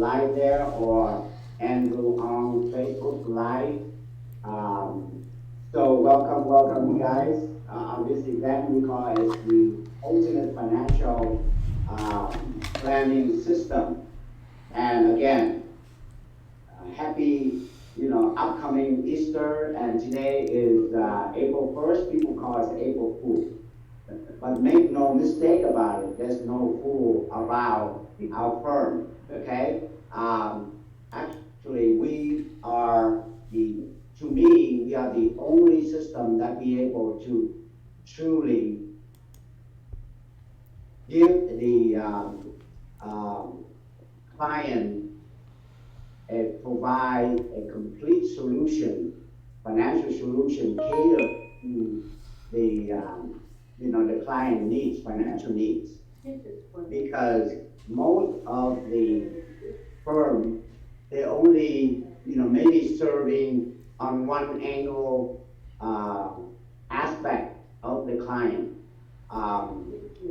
live there or Andrew on Facebook Live. Um, so welcome you guys on this event we call it the Ultimate Financial Planning System. And again, happy, upcoming Easter, and today is April 1st. People call it April Fool. But make no mistake about it, there's no fool about our firm, okay? Actually, to me, we are the only system that be able to truly give the client provide a complete solution, financial solution catered to the client needs, financial needs. Because most of the firm, they only, maybe serving on one angle aspect of the client.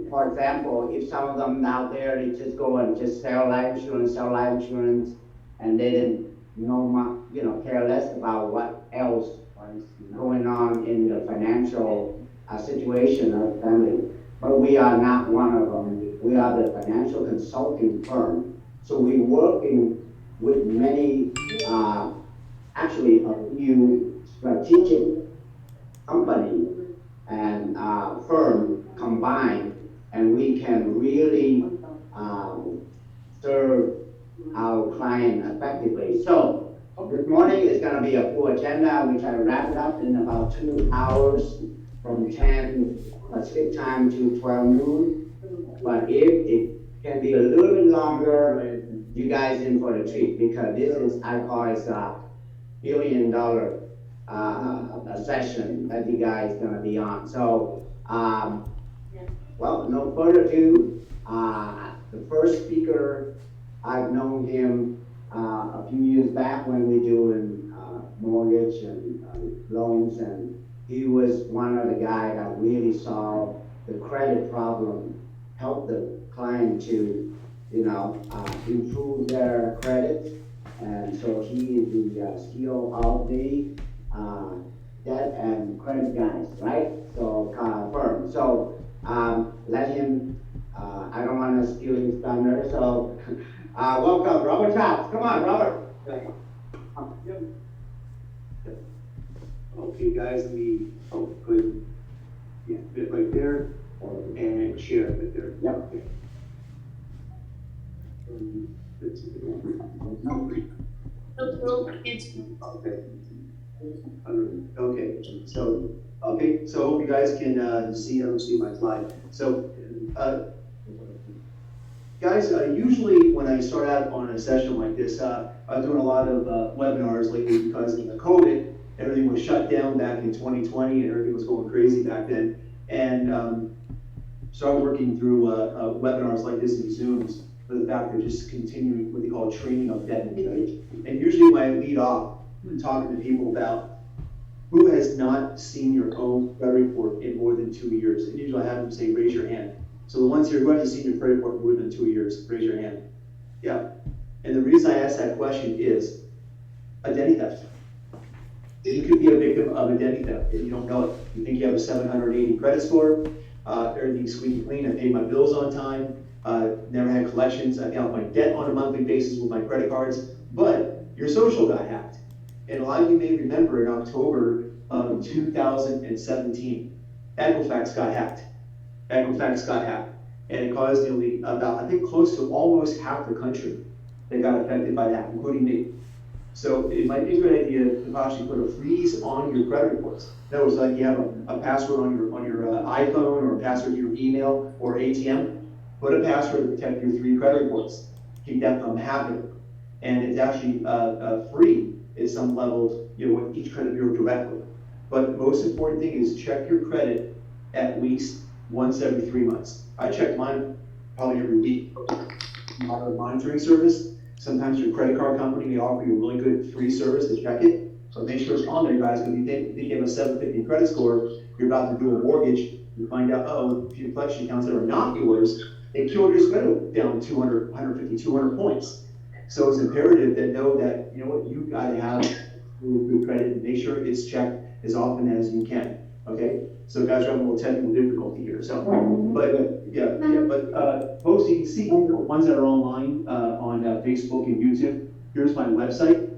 For example, if some of them out there, they just go and just sell life insurance, and they didn't care less about what else is going on in the financial situation of the family. But we are not one of them. We are the financial consulting firm. So we're working with many, actually a few strategic companies and firm combined, and we can really serve our client effectively. So this morning is going to be a full agenda, which I wrap it up in about 2 hours from 10 Pacific time to 12 noon. But if it can be a little bit longer, you guys in for the treat, because this is, I call it a $1 billion a session that you guys gonna be on. So, well, no further ado, the first speaker, I've known him a few years back when we doing mortgage and loans, and he was one of the guys that really solved the credit problem, helped the client to, improve their credit. And so he is the CEO of the debt and credit guys, right? So firm. So let him. I don't want to steal his thunder. So welcome, Robert Chops. Come on, Robert. Okay, guys, let me put it right there and share it right there. Yep. Okay. Okay. So hope you guys can see my slide. So, guys, usually when I start out on a session like this, I'm doing a lot of webinars lately because of COVID. Everything was shut down back in 2020, and everything was going crazy back then. And started working through webinars like this and Zooms for the fact they're just continuing what they call training of debt and credit. And usually when I lead off, I'm talking to people about who has not seen your own credit report in more than 2 years. And usually I have them say, raise your hand. So the ones here who haven't seen your credit report in more than 2 years, raise your hand. Yeah. And the reason I ask that question is identity theft. You could be a victim of identity theft and you don't know it. You think you have a 780 credit score, everything's squeaky clean, I paid my bills on time, never had collections, I count my debt on a monthly basis with my credit cards, but your social got hacked. And a lot of you may remember in October of 2017, Equifax got hacked. And it caused nearly about, I think, close to almost half the country that got affected by that, including me. So it might be a good idea to possibly put a freeze on your credit reports. In other words, like you have a password on your iPhone, or a password to your email or ATM, put a password to protect your 3 credit reports. Keep that from happening. And it's actually free at some levels, with each credit bureau directly. But the most important thing is check your credit at least once every 3 months. I check mine probably every week. Monitoring service. Sometimes your credit card company may offer you a really good free service to check it. So make sure it's on there, guys. Because if you think you have a 750 credit score, you're about to do a mortgage, you find out, a few collection accounts that are not yours, they killed your credit down 200, 150, 200 points. So it's imperative that know that, you know what, you gotta have good credit and make sure it's checked as often as you can, okay? So guys, we're having a little technical difficulty here, so, folks, you can see the ones that are online, on Facebook and YouTube. Here's my website.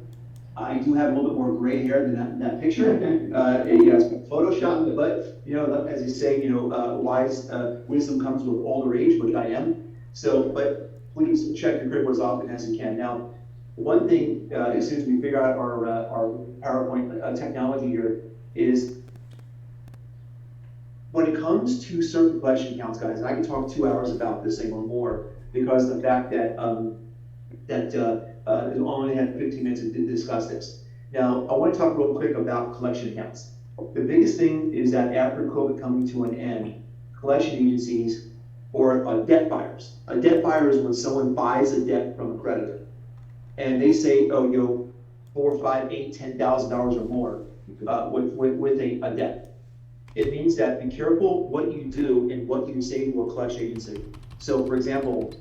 I do have a little bit more gray hair than that picture. It's been photoshopped, but, you know, as you say, you know, wisdom comes with older age, which I am. So, but please check your credit as often as you can. Now, one thing, as soon as we figure out our PowerPoint technology here, is when it comes to certain collection accounts, guys, and I can talk 2 hours about this thing or more, because of the fact that we only had 15 minutes to discuss this. Now, I want to talk real quick about collection accounts. The biggest thing is that after COVID coming to an end, collection agencies or debt buyers. A debt buyer is when someone buys a debt from a creditor, and they say, oh, you know, $4, $5, $8, $10,000 or more with a debt. It means that be careful what you do and what you say to a collection agency. So, for example,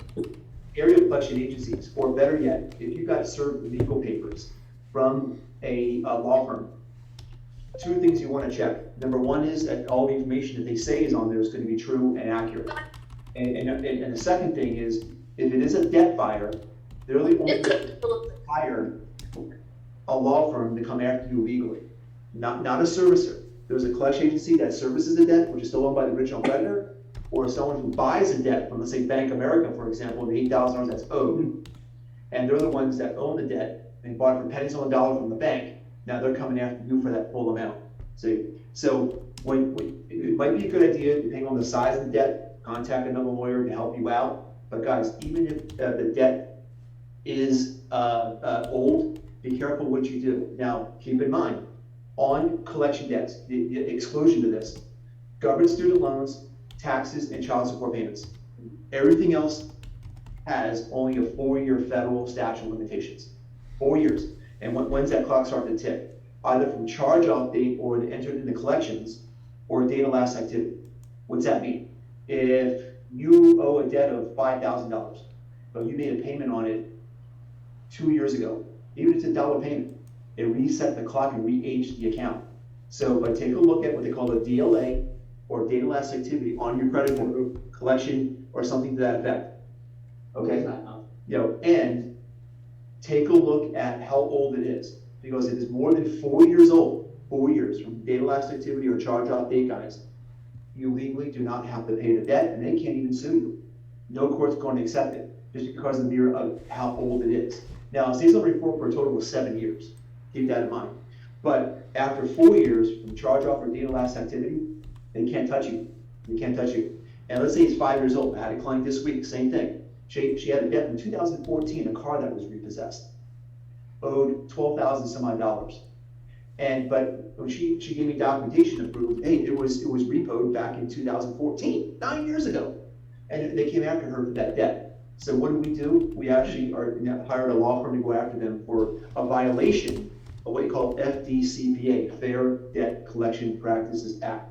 area collection agencies, or better yet, if you got served legal papers from a law firm, two things you want to check. Number one is that all the information that they say is on there is going to be true and accurate. And the second thing is, if it is a debt buyer, they're the only going to hire a law firm to come after you legally, not a servicer. There's a collection agency that services the debt, which is still owned by the original creditor, or someone who buys a debt from, let's say, Bank of America, for example, the $8,000 that's owed, and they're the ones that own the debt, and bought it for pennies on the dollar from the bank. Now they're coming after you for that full amount. See, so it might be a good idea, depending on the size of the debt, contact another lawyer to help you out. But guys, even if the debt is old, be careful what you do. Now, keep in mind, on collection debts, the exclusion to this, government student loans, taxes, and child support payments. Everything else has only a 4-year federal statute of limitations. 4 years. And when's that clock start to tick? Either from charge-off date or entered into collections, or date of last activity. What's that mean? If you owe a debt of $5,000, but you made a payment on it 2 years ago, even if it's a dollar payment, it reset the clock and re-aged the account. So, but take a look at what they call a DLA, or date of last activity, on your credit report, collection, or something to that effect. Okay? You know, and take a look at how old it is. Because if it's more than 4 years old, 4 years from date of last activity or charge-off date, guys, you legally do not have to pay the debt, and they can't even sue you. No court's going to accept it, just because of the mere of how old it is. Now, it stays on report for a total of 7 years. Keep that in mind. But after 4 years from charge-off or date of last activity, they can't touch you. They can't touch you. And let's say he's 5 years old. I had a client this week, same thing. She had a debt in 2014, a car that was repossessed, owed $12,000 some odd dollars. But when she gave me documentation to prove, hey, it was repoed back in 2014, 9 years ago, and they came after her for that debt. So what do? We actually hired a law firm to go after them for a violation of what you call FDCPA, Fair Debt Collection Practices Act,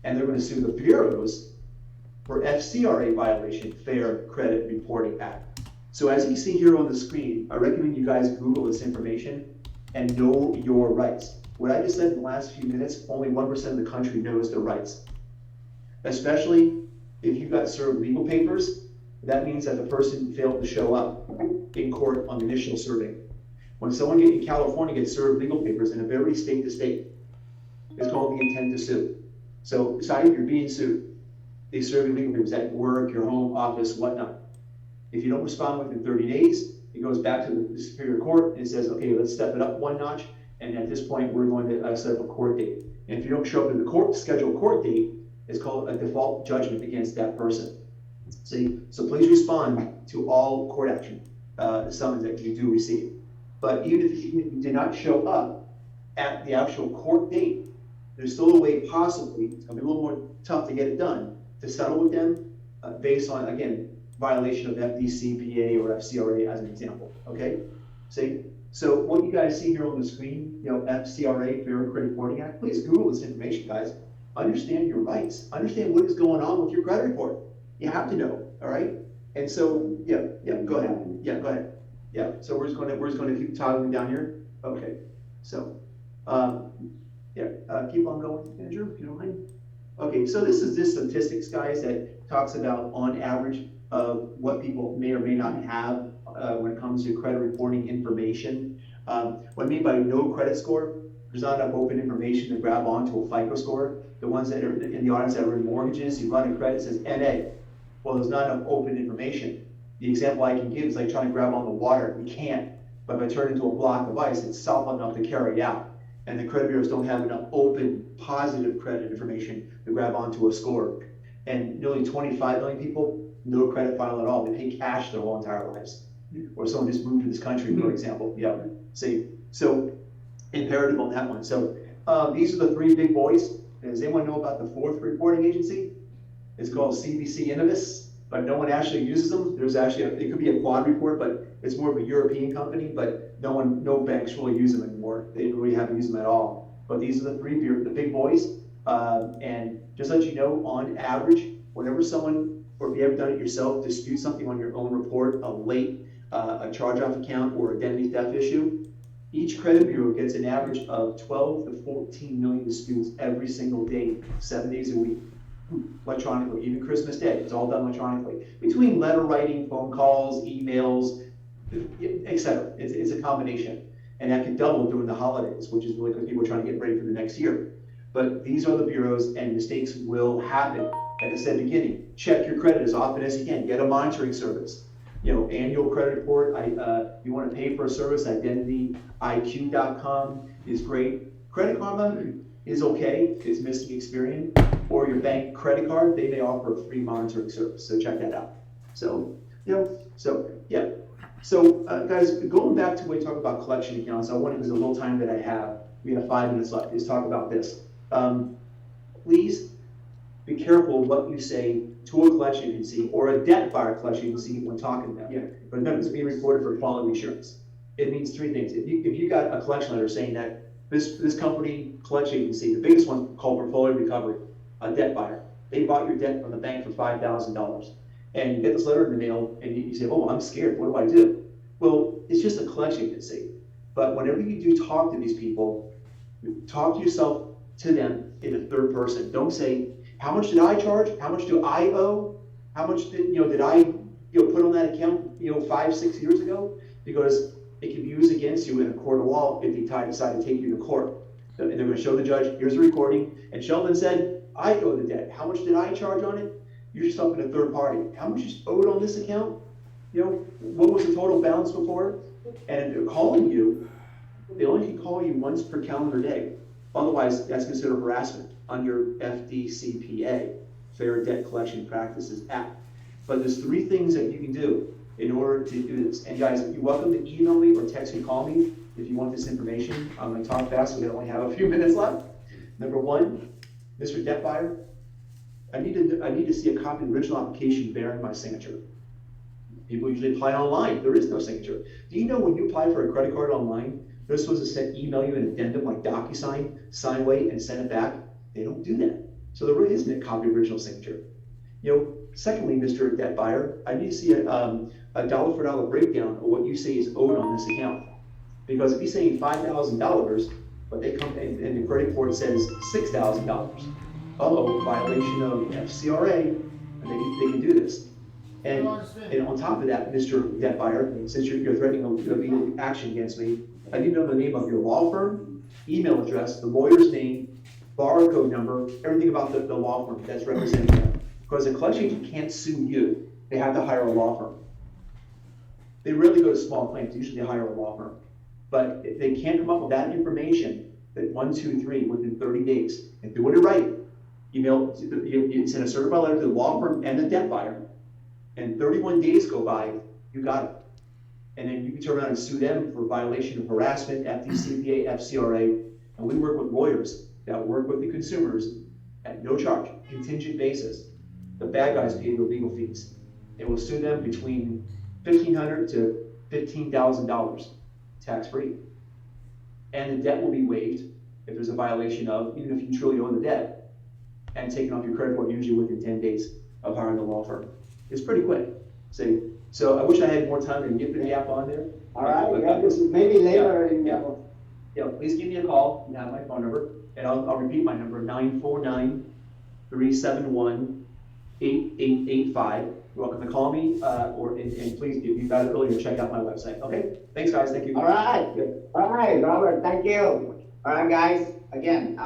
and they're going to sue the bureaus for FCRA violation, Fair Credit Reporting Act. So as you see here on the screen, I recommend you guys Google this information and know your rights. What I just said in the last few minutes, only 1% of the country knows their rights. Especially if you got served legal papers, that means that the person failed to show up in court on the initial serving. When someone in California gets served legal papers, and it varies state to state, it's called the intent to sue. So decide if you're being sued. They serve you legal papers at work, your home, office, whatnot. If you don't respond within 30 days, it goes back to the Superior Court and it says, okay, let's step it up one notch. And at this point, we're going to set up a court date. And if you don't show up in the scheduled court date, it's called a default judgment against that person. See, so please respond to all court action summons that you do receive. But even if you did not show up at the actual court date, there's still a way possibly, it's going to be a little more tough to get it done, to settle with them based on, again, violation of FDCPA or FCRA as an example, okay? See? So what you guys see here on the screen, you know, FCRA, Fair Credit Reporting Act, please Google this information, guys. Understand your rights. Understand what is going on with your credit report. You have to know, all right? And so, yeah, go ahead. Yeah, go ahead. Yeah, so we're just gonna keep toggling down here, okay, so, keep on going, Andrew, if you don't mind. Okay, so this is just statistics, guys, that talks about on average of what people may or may not have when it comes to credit reporting information. What I mean by no credit score, there's not enough open information to grab onto a FICO score. The ones that are in the audience that are in mortgages, you run a credit, it says NA. Well, there's not enough open information. The example I can give is like trying to grab on the water, you can't. But if I turn it into a block of ice, it's solid enough to carry out. And the credit bureaus don't have enough open, positive credit information to grab onto a score. And nearly 25 million people, no credit file at all. They pay cash their whole entire lives. Or someone just moved to this country, for example. Yeah, see, so imperative on that one. So these are the three big boys. Does anyone know about the fourth reporting agency? It's called CBC Innovis, but no one actually uses them. There's actually, it could be a quad report, but it's more of a European company, but no banks really use them anymore. They really haven't used them at all. But these are the big boys. And just let you know, on average, whenever someone, or if you haven't done it yourself, dispute something on your own report, a charge-off account or identity theft issue, each credit bureau gets an average of 12 to 14 million disputes every single day, 7 days a week, electronically. Even Christmas Day, it's all done electronically. Between letter writing, phone calls, emails, etc. It's a combination. And that can double during the holidays, which is really because people are trying to get ready for the next year. But these are the bureaus, and mistakes will happen. Like I said at the beginning, check your credit as often as you can. Get a monitoring service. Annual credit report. You want to pay for a service, IdentityIQ.com is great. Credit Karma is okay. It's missing Experian. Or your bank credit card, they may offer a free monitoring service. So check that out. So, yeah. So, guys, going back to when we talk about collection accounts, I wanted, there's a little time that I have. We have 5 minutes left. Let's talk about this. Please be careful what you say to a collection agency or a debt buyer collection agency when talking to them. Yeah. But remember, it's being recorded for quality assurance. It means 3 things. If you got a collection letter saying that this company, collection agency, the biggest one called Portfolio Recovery, a debt buyer, they bought your debt from the bank for $5,000. And you get this letter in the mail and you say, oh, I'm scared, what do I do? Well, it's just a collection agency. But whenever you do talk to these people, talk to yourself to them in a third person. Don't say, how much did I charge? How much do I owe? How much did I put on that account 5, 6 years ago? Because it can be used against you in a court of law if they decide to take you to court. And they're going to show the judge, here's the recording. And Sheldon said, I owe the debt. How much did I charge on it? You're just talking to a third party. How much is owed on this account? What was the total balance before? And if they're calling you, they only can call you once per calendar day. Otherwise, that's considered harassment under FDCPA, Fair Debt Collection Practices Act. But there's 3 things that you can do in order to do this. And guys, you're welcome to email me or text me, call me if you want this information. I'm going to talk fast, we only have a few minutes left. Number 1, Mr. Debt Buyer, I need to see a copy of the original application bearing my signature. People usually apply online. There is no signature. Do you know when you apply for a credit card online, they're supposed to email you an addendum like DocuSign, sign away, and send it back? They don't do that. So there really isn't a copy of original signature. Secondly, Mr. Debt Buyer, I need to see a dollar for dollar breakdown of what you say is owed on this account. Because if you're saying $5,000, but they come and the credit report says $6,000, violation of FCRA, and they can do this. And on top of that, Mr. Debt Buyer, since you're threatening legal action against me, I need to know the name of your law firm, email address, the lawyer's name, borrower code number, everything about the law firm that's representing them. Because a collection agent can't sue you. They have to hire a law firm. They rarely go to small claims. Usually they hire a law firm. But if they can't come up with that information, that 1, 2, 3 within 30 days, and do it right, you send a certified letter to the law firm and the debt buyer, and 31 days go by, you got it. And then you can turn around and sue them for violation of harassment, FDCPA, FCRA, and we work with lawyers that work with the consumers at no charge, contingent basis. The bad guys pay the legal fees. It will sue them between $1,500 to $15,000, tax-free. And the debt will be waived if there's a violation of, even if you truly owe the debt, and taken off your credit report usually within 10 days of hiring a law firm. It's pretty quick. So I wish I had more time to get the app on there, All right, yeah, this is maybe later in, Yeah. Yeah, please give me a call, you have my phone number, and I'll repeat my number, 949-371-8885. You're welcome to call me, and please, if you've got it earlier, check out my website, okay? Thanks, guys, thank you. all right, Robert, thank you. All right, guys, again,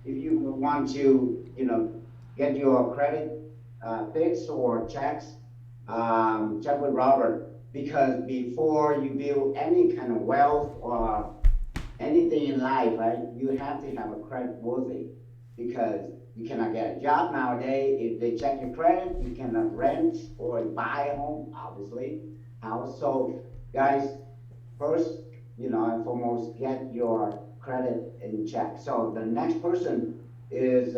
if you want to, get your credit, fixed or checks, check with Robert. Because before you build any kind of wealth or anything in life, right, you have to have a credit worthy. Because you cannot get a job nowadays, if they check your credit, you cannot rent or buy a home, obviously, house. So, guys, first, and foremost, get your credit in check. So the next person is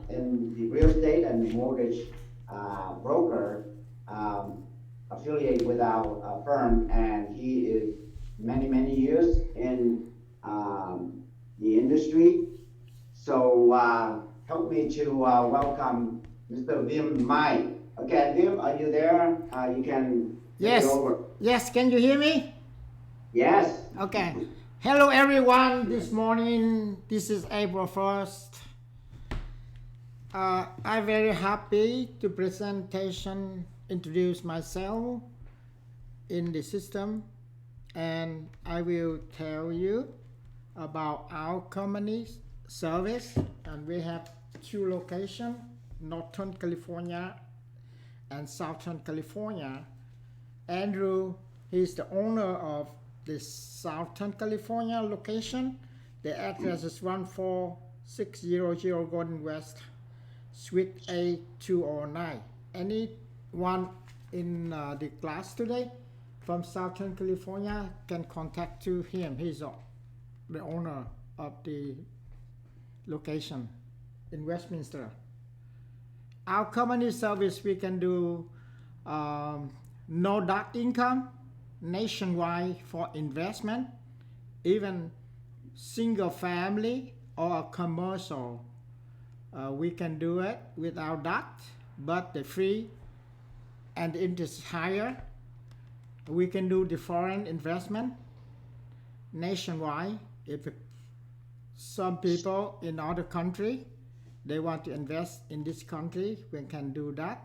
in the real estate and mortgage broker, affiliated with our firm, and he is many years in the industry. So help me to welcome Mr. Vim Mai. Okay, Vim, are you there? You can take Yes. it over. Yes, can you hear me? Yes. Okay. Hello everyone, this morning, this is April 1st. I'm very happy to introduce myself in the system, and I will tell you about our company service. And we have two locations, Northern California and Southern California. Andrew, he's the owner of the Southern California location. The address is 14600 Golden West, Suite A209. Anyone in the class today from Southern California can contact to him. He's the owner of the location in Westminster. Our company service, we can do no doc income, nationwide for investment, even single family or commercial. We can do it without that, but the fee and the interest is higher. We can do the foreign investment nationwide. If some people in other country, they want to invest in this country, we can do that.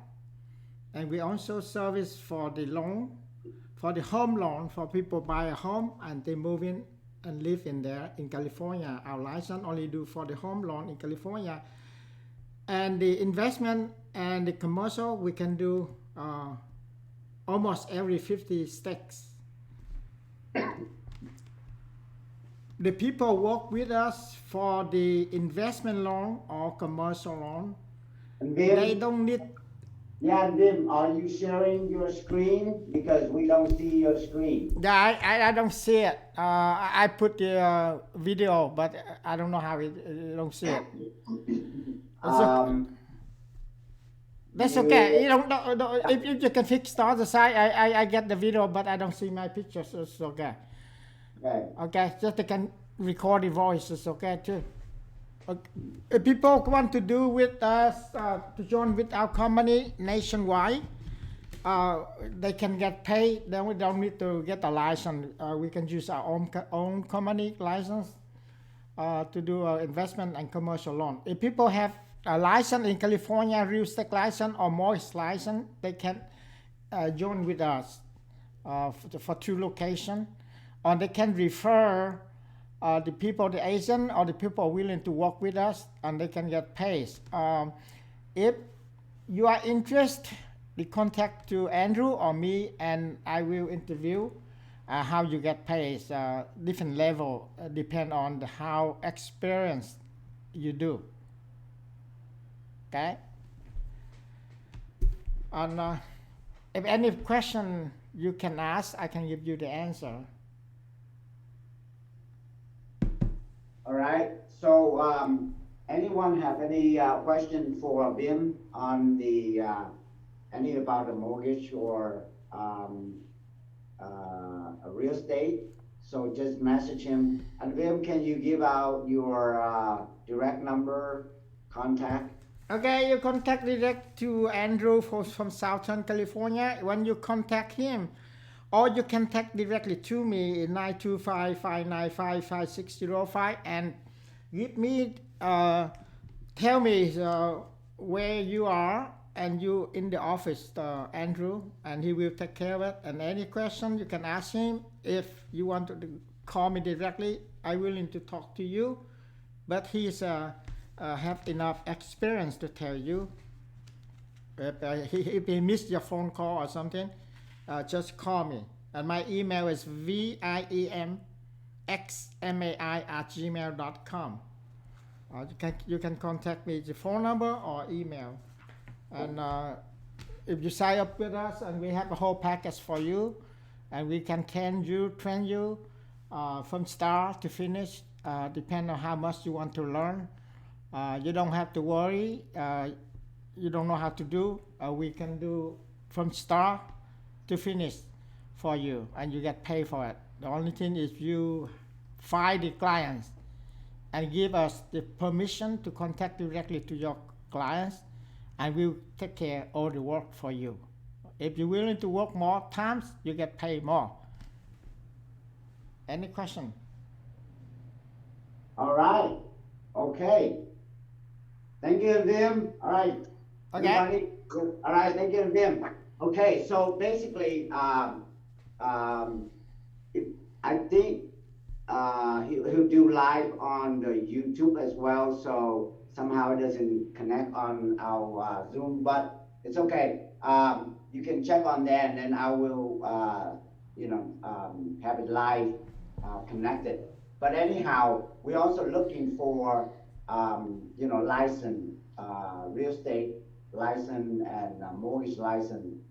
And we also service for the loan, for the home loan, for people buy a home and they move in and live in there in California. Our license only do for the home loan in California. And the investment and the commercial, we can do almost every 50 states. The people work with us for the investment loan or commercial loan. And They Vim, don't need. yeah, Vim, are you sharing your screen? Because we don't see your screen. Yeah, I don't see it. I put the video, but I don't know how you don't see it. That's okay. You don't, if you can fix the other side, I get the video, but I don't see my pictures. So it's okay. Okay. Okay, just they can record the voice. It's okay too. Okay. If people want to do with us, to join with our company nationwide, they can get paid. Then we don't need to get a license. We can use our own company license to do investment and commercial loan. If people have a license in California, real estate license or mortgage license, they can join with us for two locations. Or they can refer the people, the agent, or the people willing to work with us, and they can get paid. If you are interested, the contact to Andrew or me, and I will interview how you get paid. Different level depend on how experienced you do. Okay. And if any question you can ask, I can give you the answer. All right, so anyone have any question for Vim on the any about the mortgage or a real estate? So just message him. And Vim, can you give out your direct number, contact? Okay, you contact direct to Andrew from Southern California. When you contact him, or you can text directly to me in 925-595-5605 and give me, tell me where you are and you in the office, Andrew, and he will take care of it. And any question you can ask him. If you want to call me directly, I'm willing to talk to you, but he's have enough experience to tell you. If he missed your phone call or something, just call me. And my email is viemxmai@gmail.com. You can contact me with the phone number or email. And if you sign up with us, and we have a whole package for you, and we can train you from start to finish, depending on how much you want to learn. You don't have to worry. You don't know how to do. We can do from start to finish for you, and you get paid for it. The only thing is you find the clients and give us the permission to contact directly to your clients, and we'll take care of all the work for you. If you're willing to work more times, you get paid more. Any question? All right. Okay. Thank you, Vim. All right. Okay. Everybody? Good. All right. Thank you, Vim. Okay. So basically, I think he'll do live on the YouTube as well. So somehow it doesn't connect on our Zoom, but it's okay. You can check on there, and then I will, have it live connected. But anyhow, we're also looking for, license, real estate license and mortgage license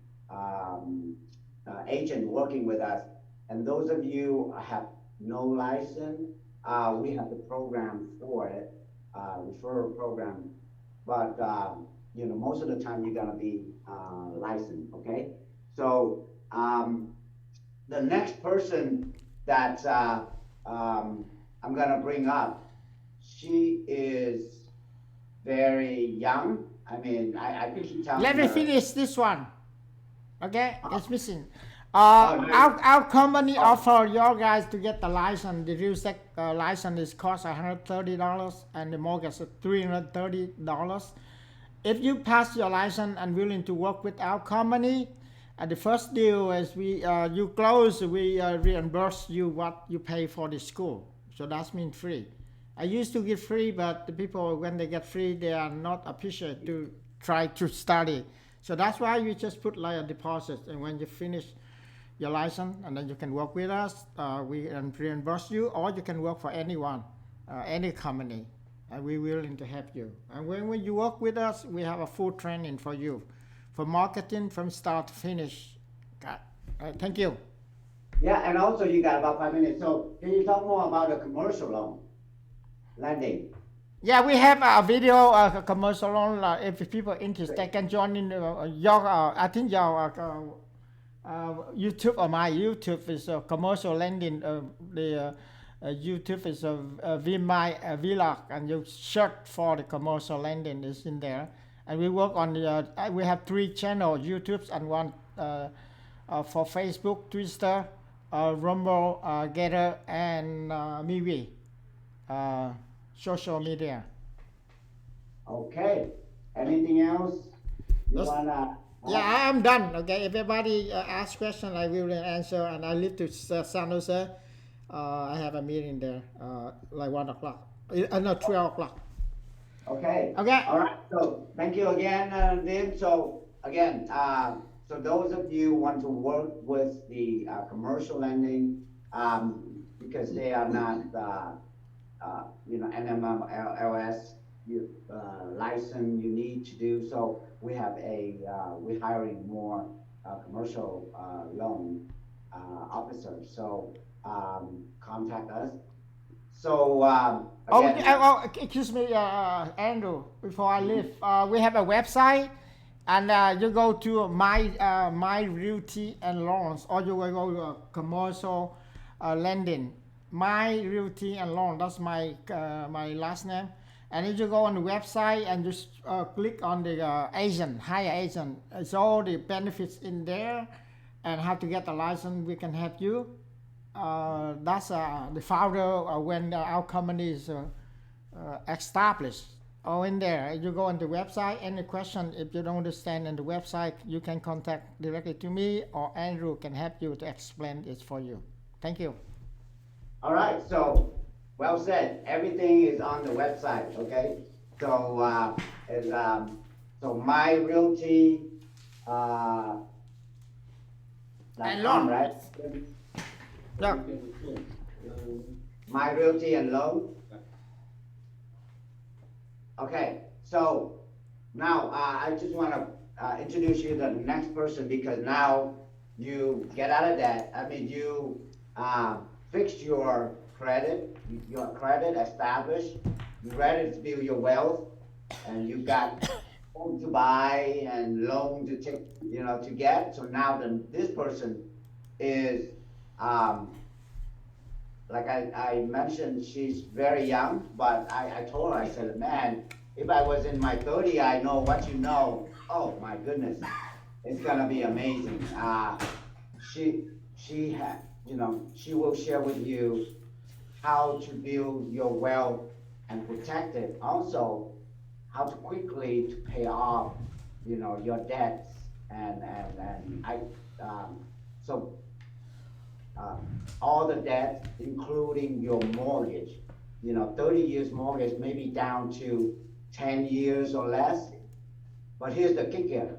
agent working with us. And those of you have no license, we have the program for it, referral program. But, most of the time you're gonna be licensed, okay? So the next person that I'm gonna bring up, she is very young. I mean, I think she tells Let me her- finish this one. Okay, it's missing. nice. Our company offer your guys to get the license. The real estate license is cost $130, and the mortgage is $330. If you pass your license and willing to work with our company, the first deal is you close, we reimburse you what you pay for the school. So that means free. I used to give free, but the people, when they get free, they are not appreciated to try to study. So that's why we just put like a deposit, and when you finish your license, and then you can work with us, we reimburse you, or you can work for anyone, any company, and we're willing to help you. And when you work with us, we have a full training for you, for marketing from start to finish. Thank you. Yeah, and also you got about 5 minutes. So can you talk more about the commercial loan lending? Yeah, we have a video, commercial loan. If people are interested, they can join in your, I think your YouTube or my YouTube is commercial lending. The YouTube is my vlog, and you search for the commercial lending is in there. And we work on the, we have 3 channels, YouTubes, and one for Facebook, Twitter, Rumble, Gather, and MeWe. Social media. Okay. Anything else you Yes. wanna? Yeah, I'm done. Okay, if anybody asks question, I will answer. And I live to San Jose. I have a meeting there, like 1 o'clock. No, 12 o'clock. Okay. Okay. All right. So thank you again, Vim. So again, so those of you who want to work with the commercial lending, because they are not, NMLS license you need to do. So we have we're hiring more commercial loan officers. So contact us. So again, Excuse me, Andrew. Before I leave, we have a website, and you go to my Realty and Loans, or you will go to commercial lending. My Realty and Loan. That's my last name. And if you go on the website and just click on the agent, hire agent, it's all the benefits in there. and how to get the license, we can help you. That's the founder when our company is established. All in there. You go on the website. Any question, if you don't understand in the website, you can contact directly to me, or Andrew can help you to explain it for you. Thank you. All right, so, well said, everything is on the website, okay? So, so My Realty, And .com, loan. right? Yeah. My Realty and Loan? Okay, so now I just want to introduce you to the next person, because now you get out of debt. I mean, you fixed your credit established, you ready to build your wealth, and you got home to buy and loan to take, to get. So now this person is, like I mentioned, she's very young, but I told her, I said, man, if I was in my 30, I know what you know. Oh my goodness, it's gonna be amazing. She will share with you how to build your wealth and protect it. Also, how to quickly to pay off, your debts so all the debt, including your mortgage, 30 years mortgage, maybe down to 10 years or less. But here's the kicker,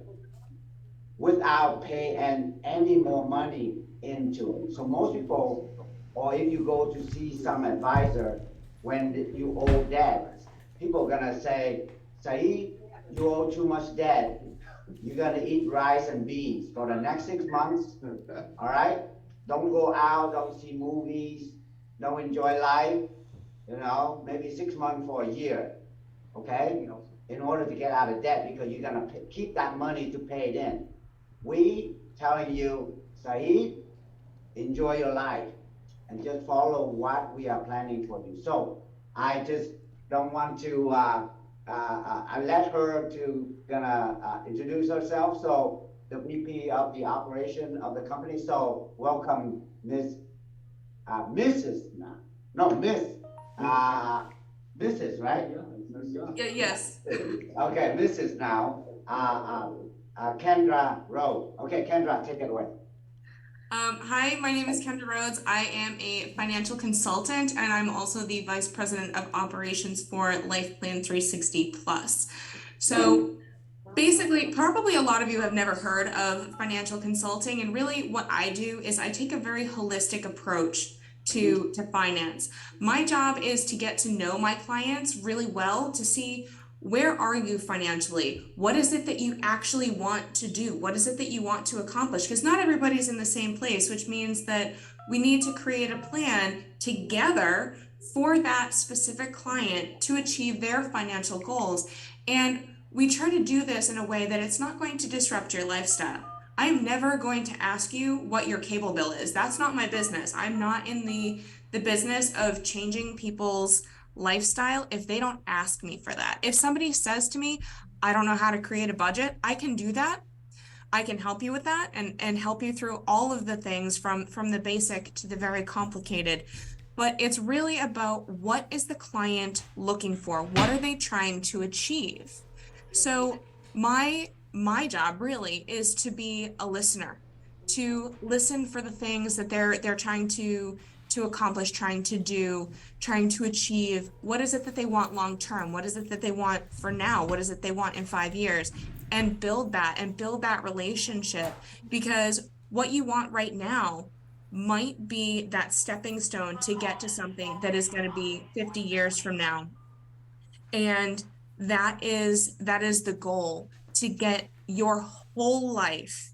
without paying any more money into it. So most people, or if you go to see some advisor, when you owe debt, people are gonna say, Saeed, you owe too much debt. You're gonna eat rice and beans for the next 6 months, all right? Don't go out, don't see movies, don't enjoy life, maybe 6 months for a year, okay? In order to get out of debt, because you're gonna keep that money to pay it in. We telling you, Saeed, enjoy your life and just follow what we are planning for you. So I just don't want to, I let her to introduce herself. So the VP of the operation of the company. So welcome, Miss, Mrs. Mrs. Right? Yeah, yes. Okay, Mrs. now, Kendra Rowe. Okay, Kendra, take it away. Hi, my name is Kendra Rhodes. I am a financial consultant, and I'm also the Vice President of Operations for Life Plan 360 Plus. So basically, probably a lot of you have never heard of financial consulting, and really what I do is I take a very holistic approach to finance. My job is to get to know my clients really well, to see where are you financially? What is it that you actually want to do? What is it that you want to accomplish? Because not everybody's in the same place, which means that we need to create a plan together for that specific client to achieve their financial goals. And we try to do this in a way that it's not going to disrupt your lifestyle. I'm never going to ask you what your cable bill is. That's not my business. I'm not in the business of changing people's lifestyle if they don't ask me for that. If somebody says to me, I don't know how to create a budget, I can do that. I can help you with that and help you through all of the things from the basic to the very complicated. But it's really about what is the client looking for? What are they trying to achieve? So my job really is to be a listener, to listen for the things that they're trying to accomplish, trying to do, trying to achieve. What is it that they want long term? What is it that they want for now? What is it they want in 5 years? And build that relationship, because what you want right now might be that stepping stone to get to something that is going to be 50 years from now. And that is the goal, to get your whole life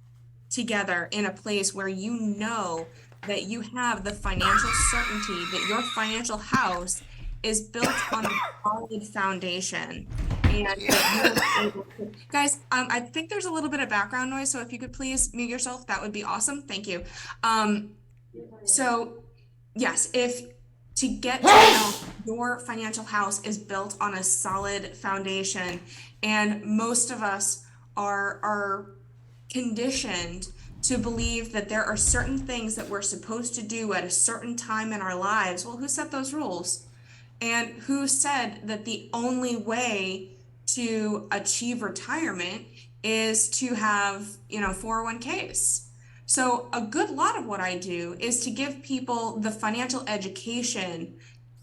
together in a place where you know that you have the financial certainty that your financial house is built on a solid foundation. And that you are able to... Guys, I think there's a little bit of background noise, so if you could please mute yourself, that would be awesome. Thank you. So yes, to get to know your financial house is built on a solid foundation, and most of us are conditioned to believe that there are certain things that we're supposed to do at a certain time in our lives. Well, who set those rules? And who said that the only way to achieve retirement is to have, 401ks? So a good lot of what I do is to give people the financial education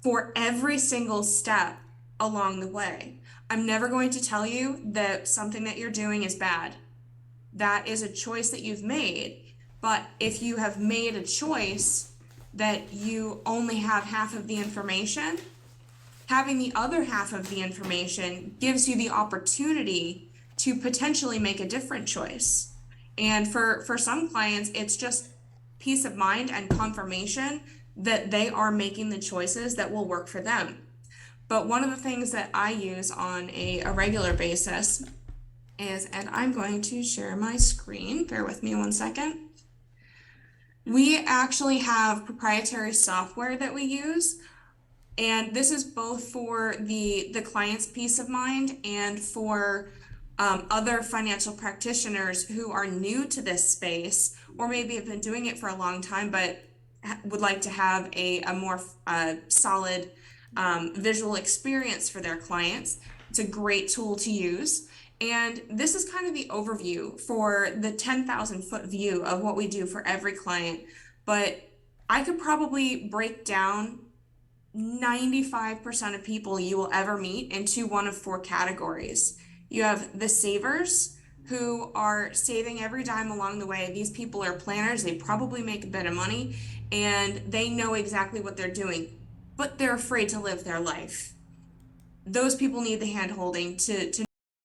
for every single step along the way. I'm never going to tell you that something that you're doing is bad. That is a choice that you've made. But if you have made a choice that you only have half of the information, having the other half of the information gives you the opportunity to potentially make a different choice. And for some clients, it's just peace of mind and confirmation that they are making the choices that will work for them. But one of the things that I use on a regular basis is, and I'm going to share my screen, bear with me 1 second. We actually have proprietary software that we use, and this is both for the client's peace of mind and for other financial practitioners who are new to this space, or maybe have been doing it for a long time but would like to have a more solid visual experience for their clients. It's a great tool to use. And this is kind of the overview for the 10,000 foot view of what we do for every client. But I could probably break down 95% of people you will ever meet into one of 4 categories. You have the savers, who are saving every dime along the way. These people are planners. They probably make a bit of money and they know exactly what they're doing, but they're afraid to live their life. Those people need the hand holding to